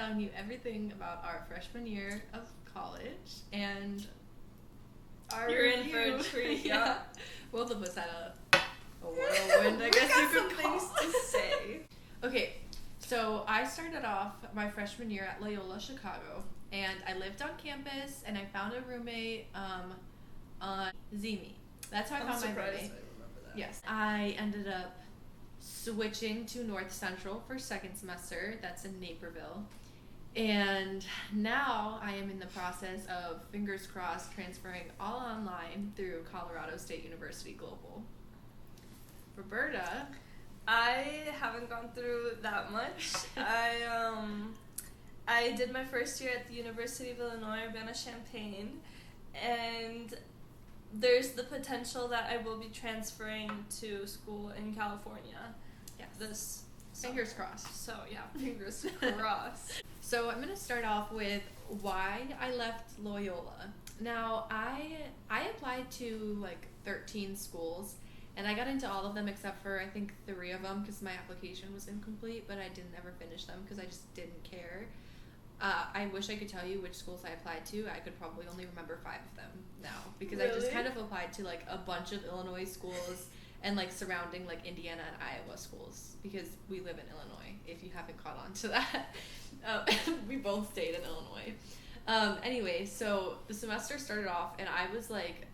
telling you everything about our freshman year of college and our You're in review. for a treat, Yeah. Both of us had a whirlwind, I guess you could call things to say. Okay, so I started off my freshman year at Loyola Chicago, and I lived on campus, and I found a roommate on Zeme. That's how I found my roommate. I remember that. Yes. I ended up switching to North Central for second semester. That's in Naperville. And now I am in the process of, fingers crossed, transferring all online through Colorado State University Global. Roberta. I haven't gone through that much. I did my first year at the University of Illinois, Urbana-Champaign, and there's the potential that I will be transferring to school in California. Yes. This Fingers crossed. So yeah, fingers crossed. So I'm going to start off with why I left Loyola. Now, I applied to like 13 schools, and I got into all of them except for I think 3 of them because my application was incomplete, but I didn't ever finish them because I just didn't care. I wish I could tell you which schools I applied to. I could probably only remember 5 of them now because I just kind of applied to like a bunch of Illinois schools and like surrounding like Indiana and Iowa schools because we live in Illinois, if you haven't caught on to that. We both stayed in Illinois. Anyway, so the semester started off and I was like,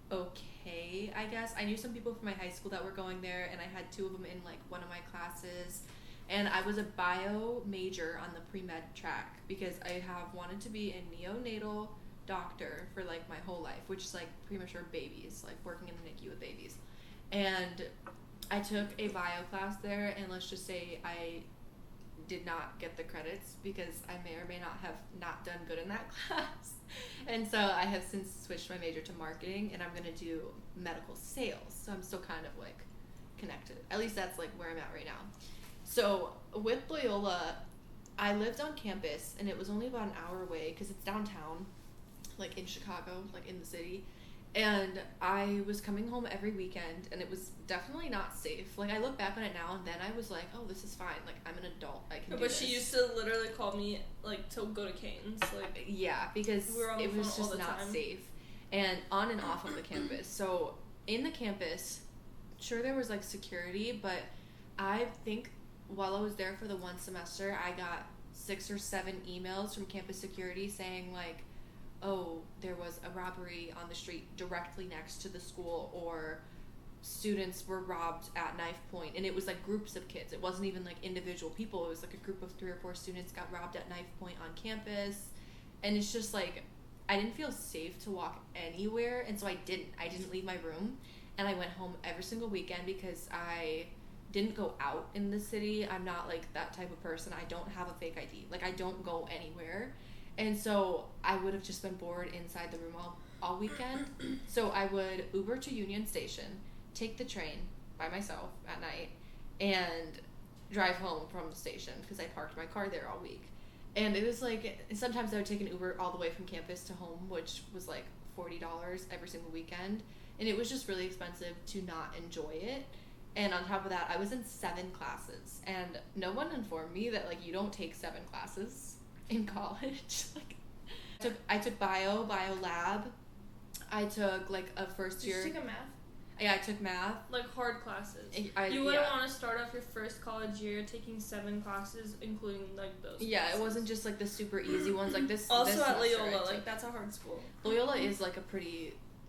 okay, I guess. I knew some people from my high school that were going there, and I had 2 of them in like one of my classes. And I was a bio major on the pre-med track because I have wanted to be a neonatal doctor for like my whole life, which is like premature babies, like working in the NICU with babies. And I took a bio class there, and let's just say I did not get the credits because I may or may not have not done good in that class. And so I have since switched my major to marketing, and I'm going to do medical sales. So I'm still kind of like connected. At least that's like where I'm at right now. So with Loyola, I lived on campus, and it was only about an hour away because it's downtown, like in Chicago, like in the city. And I was coming home every weekend, and it was definitely not safe. Like, I look back on it now, and then I was like, oh, this is fine. Like, I'm an adult. I can do this. But she used to literally call me, like, to go to Cane's. Like, yeah, because we were on the it was phone all just the not time. safe. And on and off of the campus. So, in the campus, sure, there was, like, security, but I think while I was there for the 1 semester, I got 6 or 7 emails from campus security saying, like, oh, there was a robbery on the street directly next to the school, or students were robbed at knife point. And it was like groups of kids. It wasn't even like individual people. It was like a group of 3 or 4 students got robbed at knife point on campus. And it's just like, I didn't feel safe to walk anywhere, and so I didn't leave my room. And I went home every single weekend because I didn't go out in the city. I'm not like that type of person. I don't have a fake ID. Like, I don't go anywhere. And so I would have just been bored inside the room all weekend. So I would Uber to Union Station, take the train by myself at night, and drive home from the station because I parked my car there all week. And it was like, sometimes I would take an Uber all the way from campus to home, which was like $40 every single weekend. And it was just really expensive to not enjoy it. And on top of that, I was in 7 classes. And no one informed me that, like, you don't take 7 classes in college. Like, I took bio lab. I took like a first year. Did you take a math? Yeah, I took math. Like hard classes. You wouldn't want to start off your first college year taking 7 classes, including like those. Yeah, classes. It wasn't just like the super easy ones. Like this. Also this at semester Loyola, like that's a hard school. Loyola is like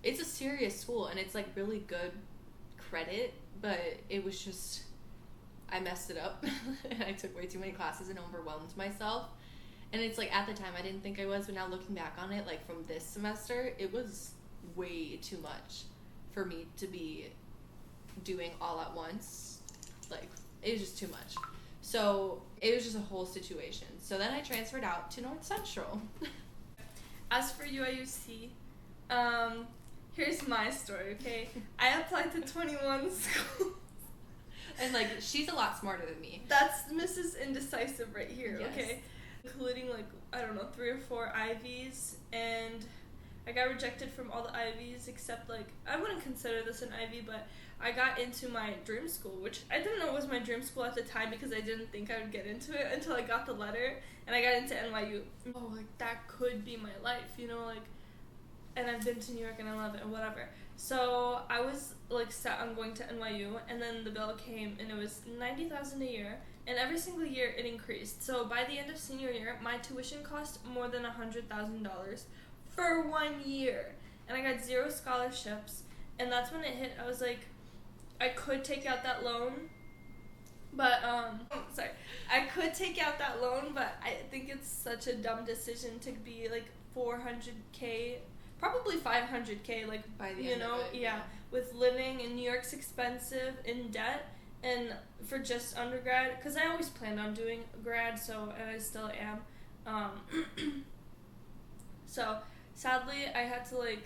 it's a serious school, and it's like really good credit, but it was just, I messed it up. And I took way too many classes and overwhelmed myself. And it's like, at the time I didn't think I was, but now looking back on it, like from this semester, it was way too much for me to be doing all at once. Like, it was just too much. So it was just a whole situation. So then I transferred out to North Central. As for UIUC, here's my story, okay? I applied to 21 schools. And like, she's a lot smarter than me. That's Mrs. Indecisive right here, Yes. okay? Including like, I don't know, 3 or 4 Ivies, and I got rejected from all the Ivies except, like, I wouldn't consider this an Ivy, but I got into my dream school, which I didn't know was my dream school at the time because I didn't think I would get into it until I got the letter, and I got into NYU. Oh, like, that could be my life, you know, like, and I've been to New York and I love it and whatever. So I was, like, set on going to NYU, and then the bill came, and it was $90,000 a year, and every single year it increased. So by the end of senior year, my tuition cost more than $100,000 for 1 year, and I got 0 scholarships, and that's when it hit. I was like, I could take out that loan, but, I could take out that loan, but I think it's such a dumb decision to be, like, $400K, probably $500K, like, by the you end know, of it, yeah, with living in New York's expensive, in debt, and for just undergrad, because I always planned on doing grad, so, and I still am, so, sadly, I had to, like,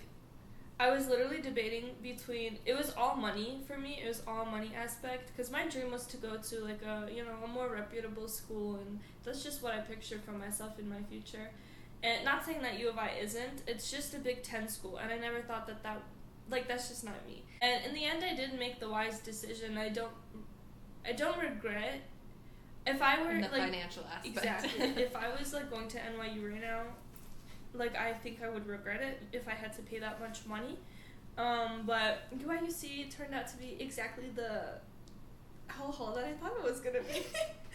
I was literally debating between, it was all money for me, it was all money aspect, because my dream was to go to, like, a, you know, a more reputable school, and that's just what I pictured for myself in my future. And not saying that U of I isn't, it's just a Big Ten school, and I never thought that that's just not me. And in the end, I did make the wise decision. I don't regret. If I were, in the like, financial aspect. Exactly. If I was, like, going to NYU right now, like, I think I would regret it if I had to pay that much money. But UIUC turned out to be exactly the hellhole that I thought it was gonna be.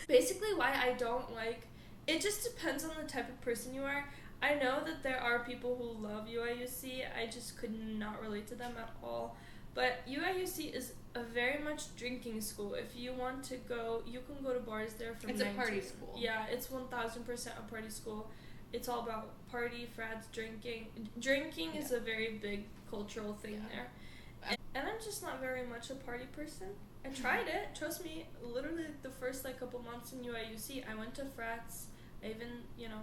Basically, why I don't like, it just depends on the type of person you are. I know that there are people who love UIUC. I just could not relate to them at all. But UIUC is a very much drinking school. If you want to go, you can go to bars there from It's 19. a party school. Yeah, it's 1000% a party school. It's all about party, frats, drinking. Drinking is a very big cultural thing there. And I'm just not very much a party person. I tried it. Trust me, literally the first, like, couple months in UIUC, I went to frats. I even, you know,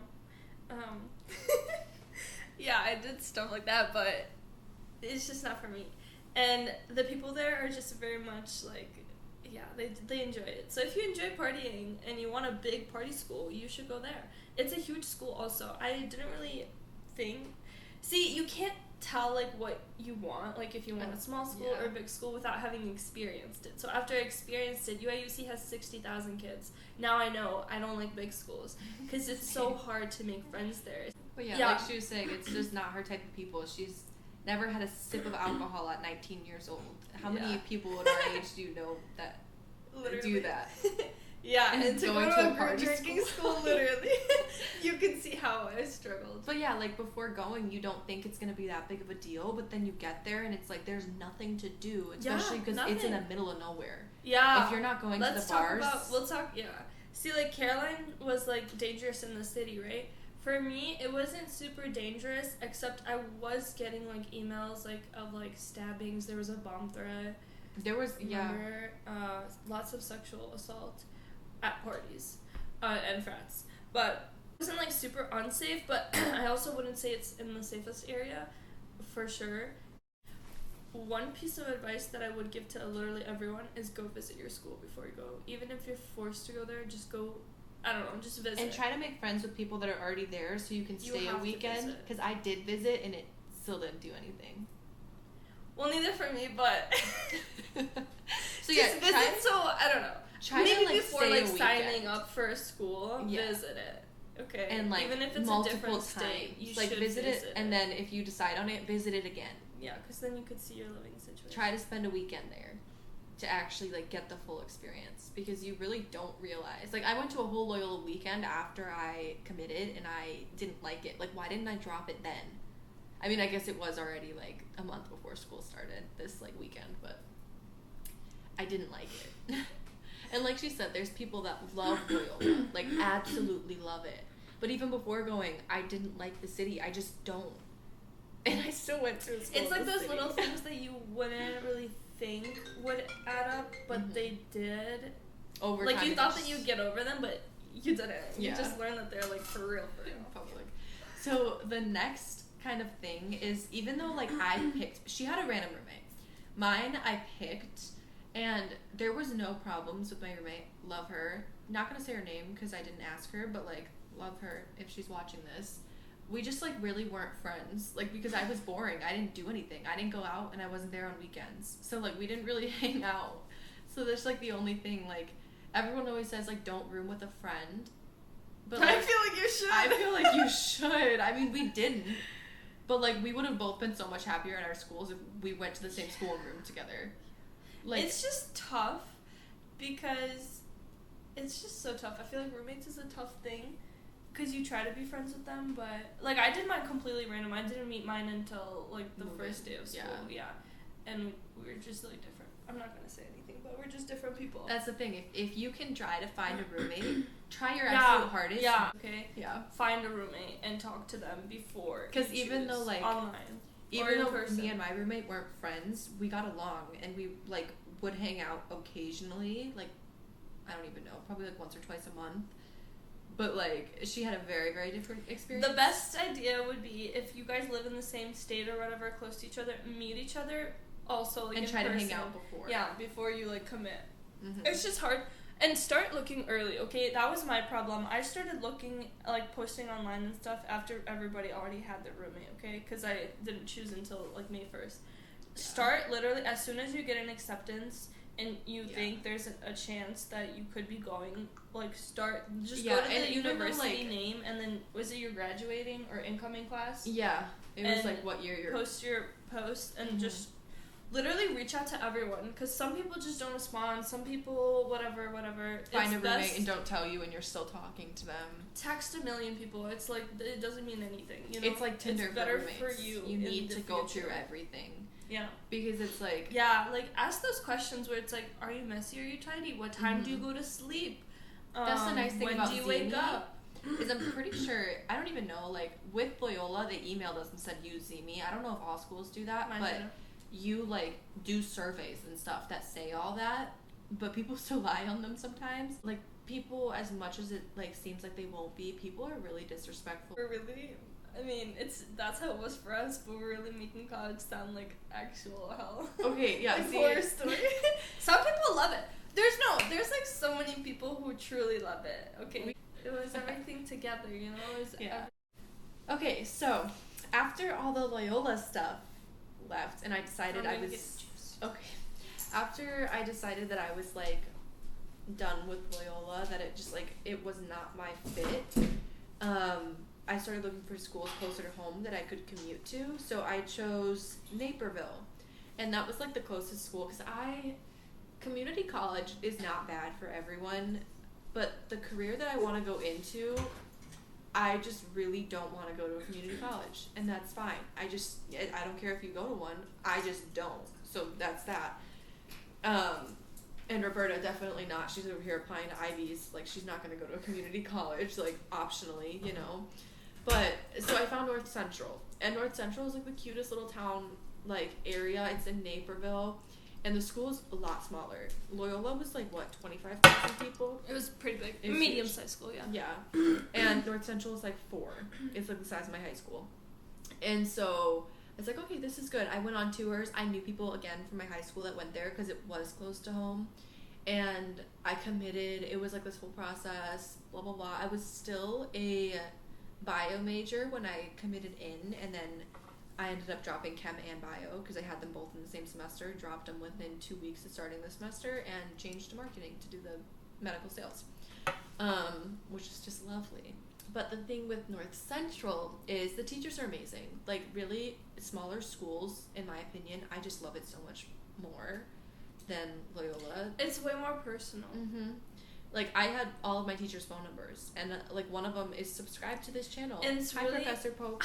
yeah, I did stuff like that, but it's just not for me. And the people there are just very much, like, yeah, they enjoy it. So if you enjoy partying and you want a big party school, you should go there. It's a huge school also. I didn't really think... See, you can't tell, like, what you want, like, if you want a small school or a big school without having experienced it. So after I experienced it, UIUC has 60,000 kids. Now I know I don't like big schools because it's so hard to make friends there. But yeah, like she was saying, it's just not her type of people. She's never had a sip of alcohol at 19 years old. How many people at our age do you know that do that? Yeah, and to go to a party drinking school, literally, you can see how I struggled. But yeah, like, before going, you don't think it's gonna be that big of a deal, but then you get there and it's like there's nothing to do, especially because it's in the middle of nowhere. Yeah. If you're not going to the bars. See, like, Caroline was, like, dangerous in the city, right? For me, it wasn't super dangerous, except I was getting, like, emails, like, of, like, stabbings. There was a bomb threat. There was, murder, lots of sexual assault at parties and frats. But it wasn't, like, super unsafe, but I also wouldn't say it's in the safest area, for sure. One piece of advice that I would give to literally everyone is go visit your school before you go. Even if you're forced to go there, just go, I don't know, just visit. And try to make friends with people that are already there so you can stay a weekend. Because I did visit and it still didn't do anything. Well, neither for me, but so yeah, just visit. So I don't know. Maybe before, like, signing up for a school, visit it. Okay. And, like, even if it's multiple a different times, state, you like, should visit it, and then if you decide on it, visit it again. Yeah, because then you could see your living situation. Try to spend a weekend there to actually, like, get the full experience, because you really don't realize. Like, I went to a whole Loyola weekend after I committed, and I didn't like it. Like, why didn't I drop it then? I mean, I guess it was already, like, a month before school started, this, like, weekend, but I didn't like it. And like she said, there's people that love Loyola, like, absolutely love it. But even before going, I didn't like the city. I just don't. And I still went to school. It's like those little things that you wouldn't really think would add up, but they did. Over time. Like, you thought that you'd get over them, but you didn't. You just learned that they're, like, for real. Public. So the next kind of thing is, even though, like, I picked, she had a random roommate. Mine, I picked, and there was no problems with my roommate. Love her. Not gonna say her name because I didn't ask her, but, like, love her if she's watching this. we just like really weren't friends, like because I was boring. I didn't do anything. I didn't go out and I wasn't there on weekends, so like we didn't really hang out. So that's like the only thing. Like everyone always says like don't room with a friend, but like, I feel like you should. I feel like you should. I mean, we didn't, but like we would have both been so much happier in our schools if we went to the same school and roomed together. Like it's just tough because it's just so tough. I feel like roommates is a tough thing. Because you try to be friends with them, but like I did mine completely random. I didn't meet mine until like the first day of school. Yeah. And we were just like different. I'm not gonna say anything, but we're just different people. That's the thing. If you can try to find a roommate, try your absolute hardest. Yeah. Okay. Yeah. Find a roommate and talk to them before. Because even though like online, even though me and my roommate weren't friends, we got along and we like would hang out occasionally. Like I don't even know, probably like once or twice a month. But, like, she had a very, very different experience. The best idea would be if you guys live in the same state or whatever, close to each other, meet each other also, like, and in try person. To hang out before. Yeah, before you, like, commit. Mm-hmm. It's just hard. And start looking early, okay? That was my problem. I started looking, like, posting online and stuff after everybody already had their roommate, okay? Because I didn't choose until, like, May 1st. Yeah. Start literally as soon as you get an acceptance and you think there's a chance that you could be going, like, start, just go to the university name, and then, was it your graduating or incoming class? Yeah, it was, like, what year you're... Post your post, and just literally reach out to everyone, because some people just don't respond, some people, whatever. Find a roommate and don't tell you, and you're still talking to them. Text a million people, it's like, it doesn't mean anything, you know? It's like Tinder it's better for roommates. For you. You need to go through everything. Yeah. Because it's like... Yeah, like, ask those questions where it's like, are you messy, are you tidy? What time do you go to sleep? That's the nice thing about when do you wake up? Is I'm pretty sure, I don't even know, like, with Loyola, they emailed us and said, use me. I don't know if all schools do that, but you, like, do surveys and stuff that say all that, but people still lie on them sometimes. Like, people, as much as it, like, seems like they won't be, people are really disrespectful. We're really... I mean, that's how it was for us, but we're really making college sound like actual hell. Okay, yeah. Like horror story. Some people love it. There's like so many people who truly love it. Okay, it was everything together, you know. It was Okay, so after all the Loyola stuff left, and I decided I was After I decided that I was like done with Loyola, that it just like it was not my fit. I started looking for schools closer to home that I could commute to, so I chose Naperville, and that was like the closest school, because community college is not bad for everyone, but the career that I want to go into, I just really don't want to go to a community college, and that's fine. I don't care if you go to one, I just don't, so that's that. And Roberta, definitely not. She's over here applying to Ivies, like she's not going to go to a community college, like optionally, you know. But, so I found North Central, and North Central is like the cutest little town, like, area. It's in Naperville, and the school is a lot smaller. Loyola was like, what, 25,000 people? It was pretty big. Medium-sized school, yeah. Yeah. And North Central is like 4. It's like the size of my high school. And so I was like, okay, this is good. I went on tours. I knew people, again, from my high school that went there because it was close to home. And I committed. It was like this whole process, blah, blah, blah. I was still a bio major when I committed in, and then I ended up dropping chem and bio because I had them both in the same semester, dropped them within 2 weeks of starting the semester, and changed to marketing to do the medical sales, which is just lovely. But the thing with North Central is the teachers are amazing. Like, really, smaller schools, in my opinion, I just love it so much more than Loyola. It's way more personal. Mm-hmm. Like, I had all of my teachers' phone numbers, and, like, one of them is subscribed to this channel. And it's Hi, really... Professor Pope.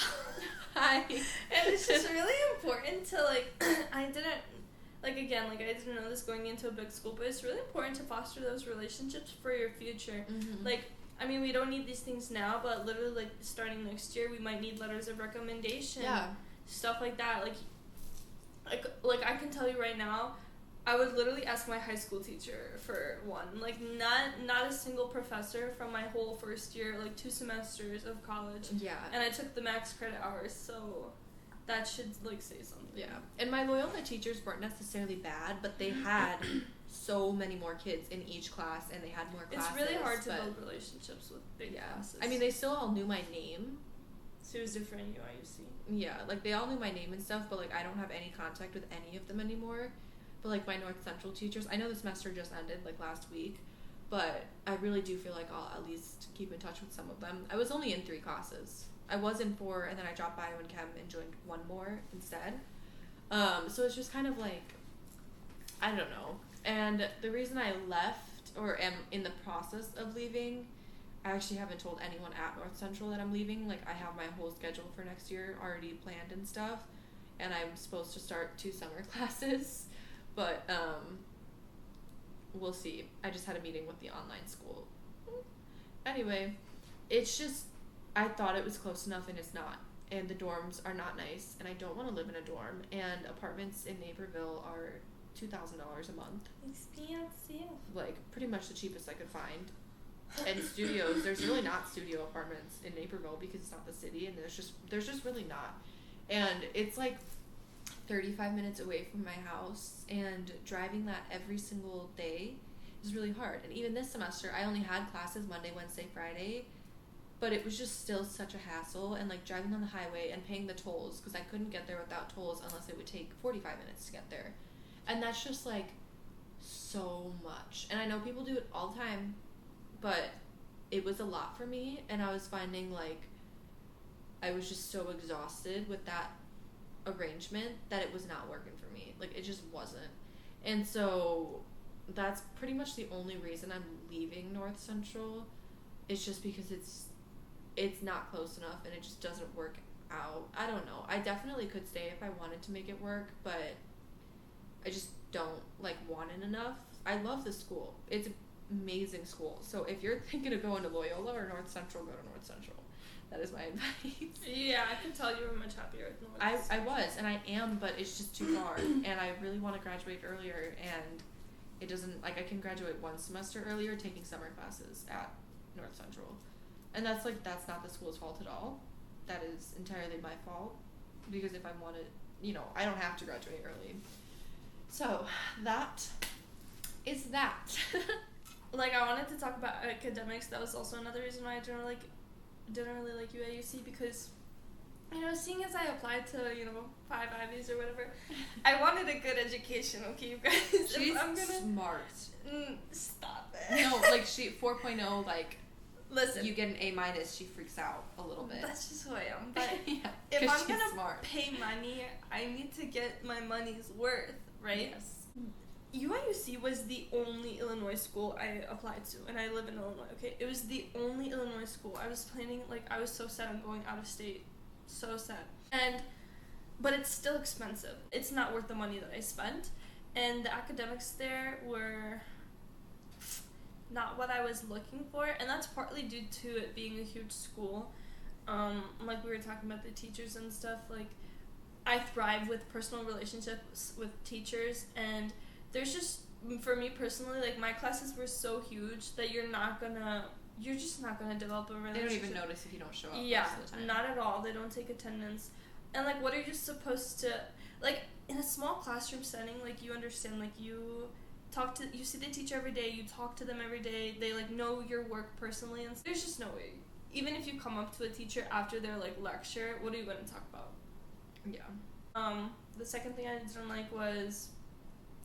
Hi. And it's just really important to, like, I didn't know this going into a big school, but it's really important to foster those relationships for your future. Mm-hmm. Like, I mean, we don't need these things now, but literally, like, starting next year, we might need letters of recommendation. Yeah. Stuff like that. Like I can tell you right now, I would literally ask my high school teacher for one. Like, not a single professor from my whole first year, like 2 semesters of college. Yeah. And I took the max credit hours, so that should, like, say something. Yeah. And my Loyola teachers weren't necessarily bad, but they had so many more kids in each class, and they had more classes. It's really hard to build relationships with big classes. I mean, they still all knew my name, So it was different in UIUC. Yeah, like they all knew my name and stuff, but like I don't have any contact with any of them anymore. But like my North Central teachers, I know the semester just ended like last week, but I really do feel like I'll at least keep in touch with some of them. I was only in 3 classes. I was in 4, and then I dropped bio and chem and joined 1 more instead. So it's just kind of like, I don't know. And the reason I left, or am in the process of leaving, I actually haven't told anyone at North Central that I'm leaving. Like, I have my whole schedule for next year already planned and stuff, and I'm supposed to start 2 summer classes, but we'll see. I just had a meeting with the online school. Anyway, it's just, I thought it was close enough, and it's not. And the dorms are not nice, and I don't want to live in a dorm, and apartments in Naperville are $2,000 a month. Expensive. Like, pretty much the cheapest I could find. And studios, there's really not studio apartments in Naperville because it's not the city, and there's just really not. And it's like 35 minutes away from my house, and driving that every single day is really hard. And even this semester, I only had classes Monday, Wednesday, Friday, but it was just still such a hassle, and like driving on the highway and paying the tolls, because I couldn't get there without tolls unless it would take 45 minutes to get there. And that's just like so much. And I know people do it all the time, but it was a lot for me, and I was finding like I was just so exhausted with that arrangement that it was not working for me. Like, it just wasn't. And so that's pretty much the only reason I'm leaving North Central, is just because it's not close enough, and it just doesn't work out. I don't know. I definitely could stay if I wanted to make it work, but I just don't like want it enough. I love the school. It's an amazing school. So if you're thinking of going to Loyola or North Central, go to North Central. That is my advice. Yeah, I can tell you were much happier with North. I was, and I am, but it's just too far. And I really want to graduate earlier, and it doesn't, like, I can graduate 1 semester earlier taking summer classes at North Central. And that's not the school's fault at all. That is entirely my fault, because if I wanted, I don't have to graduate early. So that is that. Like, I wanted to talk about academics. That was also another reason why I didn't really like UIUC, because, seeing as I applied to, 5 Ivies or whatever, I wanted a good education, okay, you guys? She's smart. Stop it. No, like, she 4.0, like, listen, you get an A-, she freaks out a little bit. That's just who I am. But yeah, if I'm going to smart. pay money, I need to get my money's worth, right? Yes. UIUC was the only Illinois school I applied to, and I live in Illinois, okay? It was the only Illinois school. I was planning, I was so sad on going out of state. So sad. But it's still expensive. It's not worth the money that I spent. And the academics there were not what I was looking for, and that's partly due to it being a huge school. Like we were talking about the teachers and stuff, like, I thrive with personal relationships with teachers, and there's just, for me personally, like, my classes were so huge that you're just not gonna develop a relationship. They don't even notice if you don't show up. Yeah, most of the time. not at all. They don't take attendance. And, like, what are you supposed to, like, in a small classroom setting, like, you understand, like, you see the teacher every day, you talk to them every day, they, like, know your work personally, and there's just no way. Even if you come up to a teacher after their, like, lecture, what are you gonna talk about? Yeah. The second thing I didn't like was,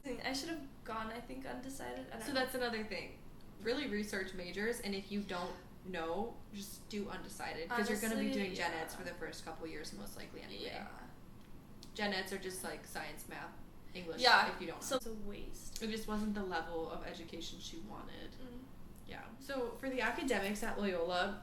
I should have gone, I think, undecided. So that's another thing. Really research majors, and if you don't know, just do undecided, because you're going to be doing gen eds for the first couple years, most likely anyway. Yeah. Gen eds are just like science, math, English, yeah, if you don't know. So it's a waste. It just wasn't the level of education she wanted. Mm. Yeah. So for the academics at Loyola,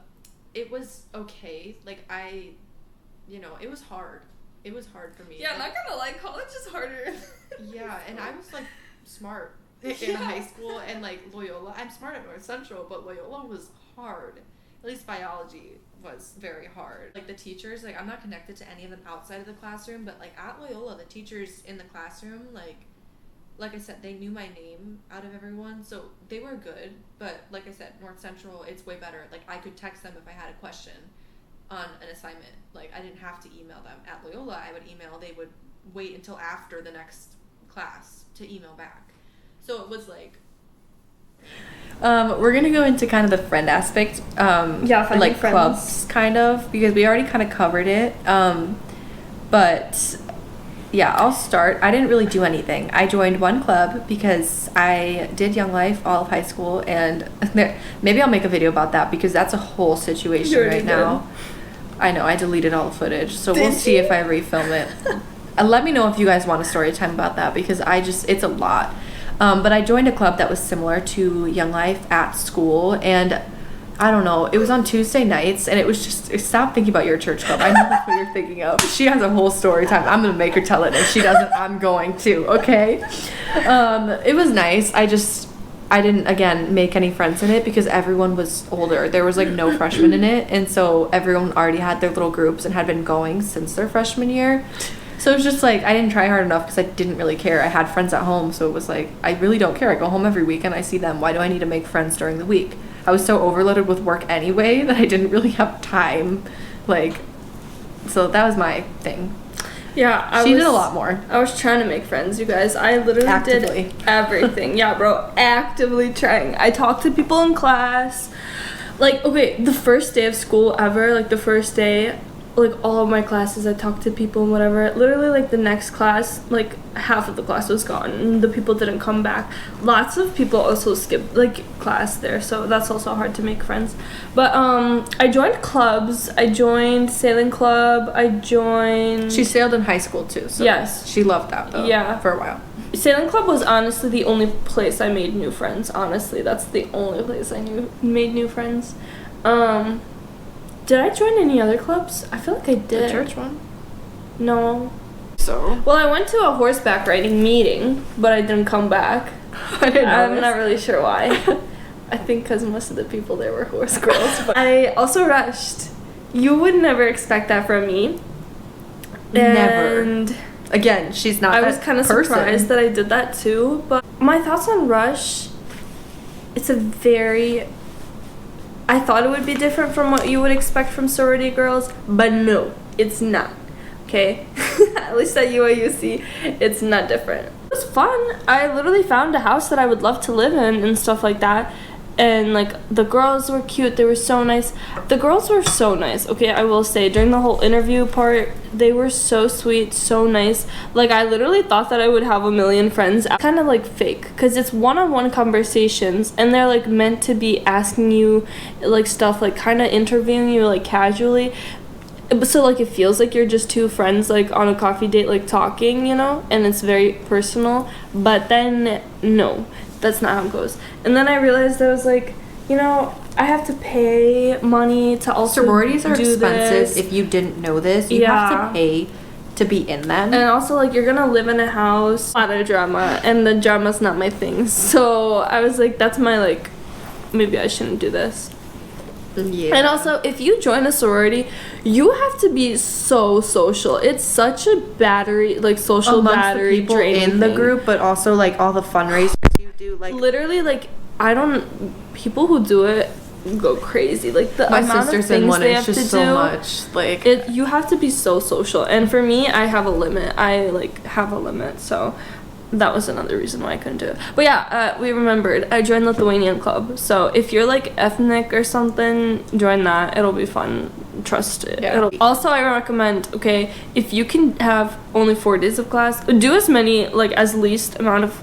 it was okay. Like, it was hard. It was hard for me. Yeah, not gonna lie, college is harder. Yeah, and I was, like, smart in high school, and, like, Loyola, I'm smart at North Central, but Loyola was hard. At least biology was very hard. Like, the teachers, like, I'm not connected to any of them outside of the classroom, but, like, at Loyola, the teachers in the classroom, like I said, they knew my name out of everyone, so they were good, but, like I said, North Central, it's way better. Like, I could text them if I had a question on an assignment. Like, I didn't have to email them. At Loyola, I would email, they would wait until after the next class to email back. So it was, like, We're gonna go into kind of the friend aspect, finding like friends. clubs, kind of, because we already kind of covered it. But yeah, I'll start. I didn't really do anything. I joined one club because I did Young Life all of high school, and maybe I'll make a video about that because that's a whole situation right now. I know, I deleted all the footage, so we'll see if I refilm it. And let me know if you guys want a story time about that because it's a lot. But I joined a club that was similar to Young Life at school, and I don't know, it was on Tuesday nights, and it was just, stop thinking about your church club. I know that's what you're thinking of. She has a whole story time. I'm going to make her tell it. If she doesn't, I'm going to, okay? It was nice. I didn't, again, make any friends in it because everyone was older. There was, like, no freshmen in it, and so everyone already had their little groups and had been going since their freshman year. So it was just, like, I didn't try hard enough because I didn't really care. I had friends at home, so it was, like, I really don't care. I go home every weekend. I see them. Why do I need to make friends during the week? I was so overloaded with work anyway that I didn't really have time. Like, so that was my thing. Yeah, she did a lot more. I was trying to make friends, you guys. I literally did everything. Yeah, bro, actively trying. I talked to people in class. Like, okay, the first day of school ever, like the first day, like all of my classes, I talked to people and whatever. Literally, like the next class, like half of the class was gone and the people didn't come back. Lots of people also skipped like class there, so that's also hard to make friends. But I joined clubs. I joined sailing club. She sailed in high school too, so yes, she loved that though. Yeah, for a while. Sailing club was honestly the only place I made new friends. Honestly, that's the only place I made new friends. Did I join any other clubs? I feel like I did. The church one? No. So? Well, I went to a horseback riding meeting, but I didn't come back. I'm not really sure why. I think because most of the people there were horse girls. But I also rushed. You would never expect that from me. Never. And again, she's not that I was kind of surprised that I did that too. But my thoughts on Rush, I thought it would be different from what you would expect from sorority girls, but no, it's not. Okay? At least at UIUC, it's not different. It was fun. I literally found a house that I would love to live in and stuff like that. And, like, the girls were cute. They were so nice. The girls were so nice, okay, I will say. During the whole interview part, they were so sweet, so nice. Like, I literally thought that I would have a million friends. Kind of, like, fake. Because it's one-on-one conversations. And they're, like, meant to be asking you, like, stuff. Like, kind of interviewing you, like, casually. So, like, it feels like you're just two friends, like, on a coffee date, like, talking, you know? And it's very personal. But then, no. That's not how it goes. And then I realized I was like, you know, I have to pay money to also sororities are do expensive. this. If you didn't know this, you have to pay to be in them. And also, like, you're gonna live in a house, a lot of drama, and the drama's not my thing. So I was like, that's my, like, maybe I shouldn't do this. Yeah. And also, if you join a sorority, you have to be so social. It's such a battery, like, social amongst battery the people draining in the group, but also, like, all the fundraisers you do, like, literally, like, people who do it go crazy. Like, the my amount sister's of things in one, they it's have just to so do, much. Like, you have to be so social. And for me, I have a limit. I, like, have a limit, so that was another reason why I couldn't do it. But yeah, we remembered. I joined Lithuanian club. So if you're, like, ethnic or something, join that. It'll be fun. Trust it. Yeah. Also, I recommend, okay, if you can have only 4 days of class, do as many, like, as least amount of.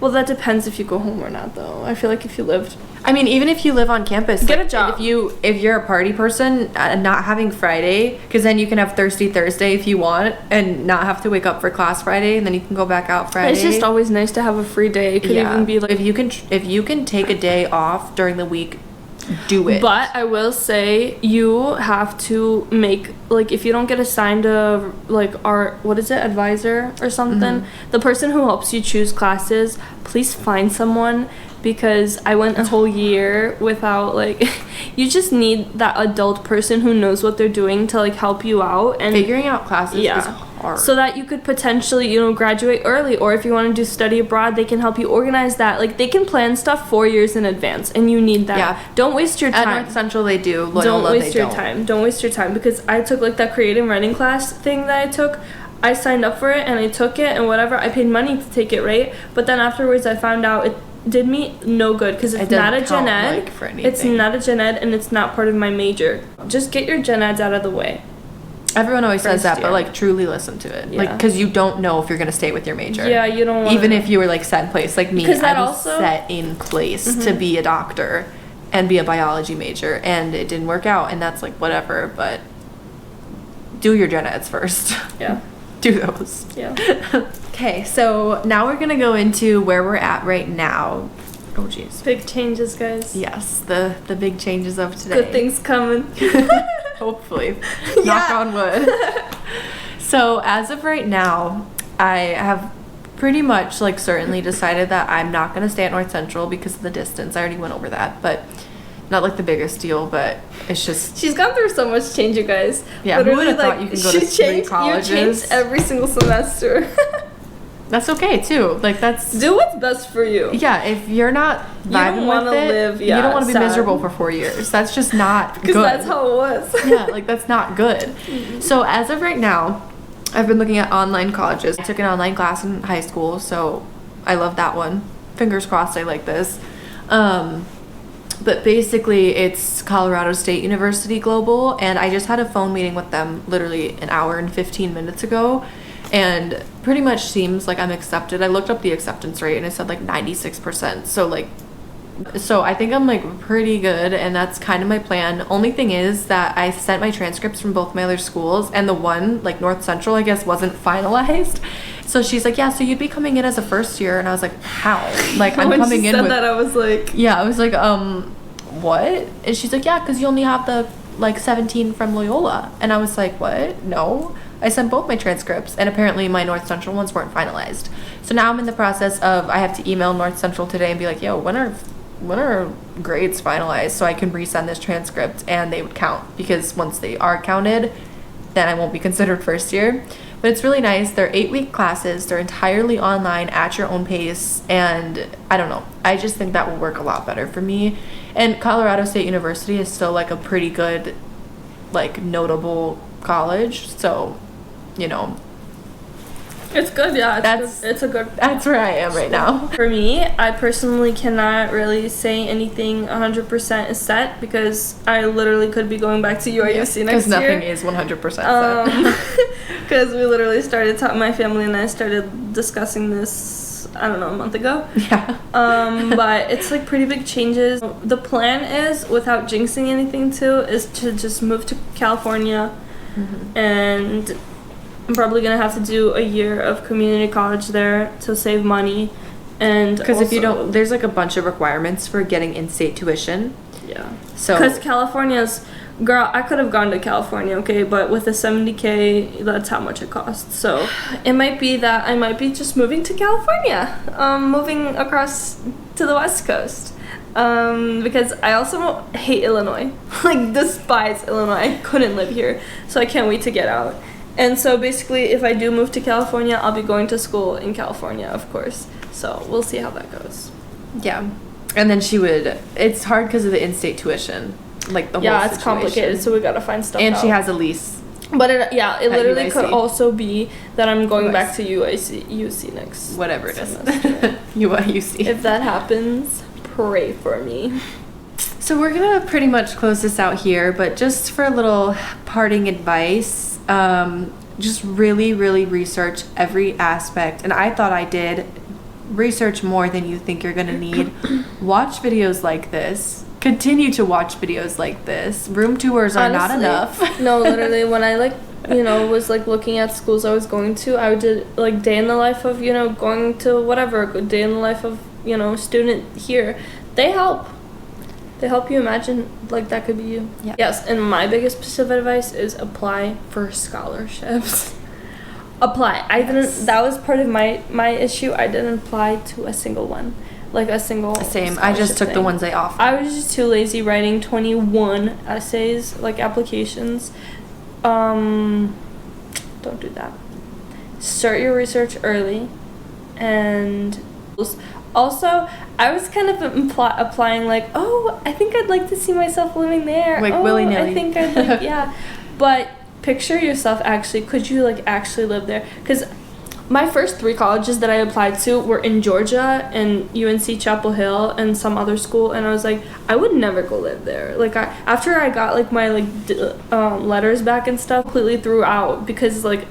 Well, that depends if you go home or not, though. I feel like if you lived. I mean, even if you live on campus, get like, a job. If you're a party person, not having Friday, because then you can have Thirsty Thursday if you want, and not have to wake up for class Friday, and then you can go back out Friday. It's just always nice to have a free day. It could even be like if you can take a day off during the week, do it. But I will say you have to make, like, if you don't get assigned a, like, advisor or something, the person who helps you choose classes, please find someone. Because I went a whole year without, like, you just need that adult person who knows what they're doing to, like, help you out. And figuring out classes is hard. So that you could potentially, you know, graduate early. Or if you want to do study abroad, they can help you organize that. Like, they can plan stuff 4 years in advance, and you need that. Yeah. Don't waste your time. At North Central, they do. Loyola, don't waste your time. Don't waste your time. Because I took, like, that creative writing class thing that I took. I signed up for it, and I took it, and whatever. I paid money to take it, right? But then afterwards, I found out did me no good because it's not a gen ed. Like, for anything. It's not a gen ed, and it's not part of my major. Just get your gen eds out of the way. Everyone always says that, year. but like truly listen to it. Yeah. Like, because you don't know if you're gonna stay with your major. Yeah, you don't want. Even if you were like set in place, like me, Because that I was also- set in place to be a doctor and be a biology major, and it didn't work out, and that's like whatever. But do your gen eds first. Yeah. Do those. Yeah. Okay, so now we're gonna go into where we're at right now. Oh jeez. Big changes, guys. Yes, the big changes of today. Good things coming. Hopefully. Knock on wood. So as of right now, I have pretty much like certainly decided that I'm not going to stay at North Central because of the distance. I already went over that, but not like the biggest deal, but it's just... She's gone through so much change, you guys. Yeah, who would have thought you can go to 3 colleges? You changed every single semester. That's okay too. Like that's... Do what's best for you. Yeah, if you're not vibing with it, you don't want to be miserable for 4 years. That's just not good. Because that's how it was. Yeah, like that's not good. So as of right now, I've been looking at online colleges. I took an online class in high school, so I love that one. Fingers crossed I like this. But basically it's Colorado State University Global, and I just had a phone meeting with them literally an hour and 15 minutes ago, and pretty much seems like I'm accepted. I looked up the acceptance rate and it said like 96%. So I think I'm like pretty good, and that's kind of my plan. Only thing is that I sent my transcripts from both my other schools, and the one, like North Central, I guess, wasn't finalized. So she's like, yeah, so you'd be coming in as a first year. And I was like, how? Like, I'm coming in with... When she said that, I was like... Yeah, I was like, what? And she's like, yeah, because you only have the, like, 17 from Loyola. And I was like, what? No. I sent both my transcripts, and apparently my North Central ones weren't finalized. So now I'm in the process of, I have to email North Central today and be like, yo, when are grades finalized so I can resend this transcript and they would count? Because once they are counted, then I won't be considered first year. But it's really nice. They're 8-week classes. They're entirely online at your own pace. And I don't know. I just think that will work a lot better for me. And Colorado State University is still like a pretty good, like notable college. So, you know. It's good, yeah. It's a good... That's where I am right now. For me, I personally cannot really say anything 100% is set because I literally could be going back to UIUC next year. Because nothing is 100% set. Because we literally started my family and I started discussing this, I don't know, a month ago. Yeah. But it's like pretty big changes. The plan is, without jinxing anything too, is to just move to California and... I'm probably going to have to do a year of community college there to save money. And because if you don't, there's like a bunch of requirements for getting in-state tuition. Yeah. So because California's, girl, I could have gone to California, okay, but with the $70K, that's how much it costs. So it might be that I might be just moving to California, moving across to the West Coast. Because I also hate Illinois, like despise Illinois. I couldn't live here, so I can't wait to get out. And so basically, if I do move to California, I'll be going to school in California, of course. So we'll see how that goes. Yeah. And then it's hard because of the in-state tuition. Like the whole situation. It's complicated, so we gotta find stuff and out. she has a lease. But it literally UIC. could also be that I'm going back to UIUC next Whatever it is. semester. UIUC. If that happens, pray for me. So we're going to pretty much close this out here, but just for a little parting advice, just really, really research every aspect. And I thought I did research more than you think you're going to need. Watch videos like this. Continue to watch videos like this. Room tours are not enough. No, literally, when I was looking at schools I was going to, I did like day in the life of, going to whatever, a day in the life of, student here. They help. They help you imagine like that could be you. Yeah. Yes, and my biggest piece of advice is apply for scholarships. Apply. I didn't. That was part of my issue. I didn't apply to a single one, like a single. Same. I just took the ones they offered. I was just too lazy writing 21 essays, like applications. Don't do that. Start your research early, and also, I was kind of applying like, oh, I think I'd like to see myself living there. Like willy-nilly. I think I'd like, yeah. But picture yourself actually, could you like actually live there? Because My first 3 colleges that I applied to were in Georgia and UNC Chapel Hill and some other school, and I was like, I would never go live there. Like, after I got like my letters back and stuff, completely threw out because like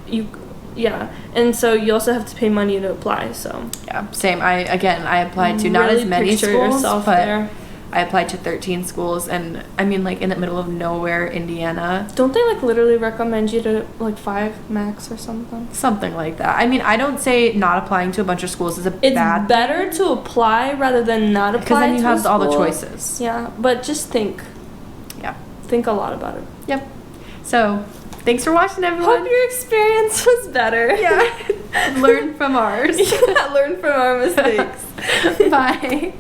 and so you also have to pay money to apply. So yeah, same. I applied to not really as many schools, but there. I applied to 13 schools, and I mean, like, in the middle of nowhere, Indiana. Don't they, like, literally recommend you to, like, 5 max or something? Something like that. I mean, I don't say not applying to a bunch of schools is a bad thing. It's better to apply rather than not apply to because then you have all the choices. Yeah, but just think. Yeah. Think a lot about it. Yep. So, thanks for watching, everyone. Hope your experience was better. Yeah. Learn from ours. Yeah, learn from our mistakes. Bye.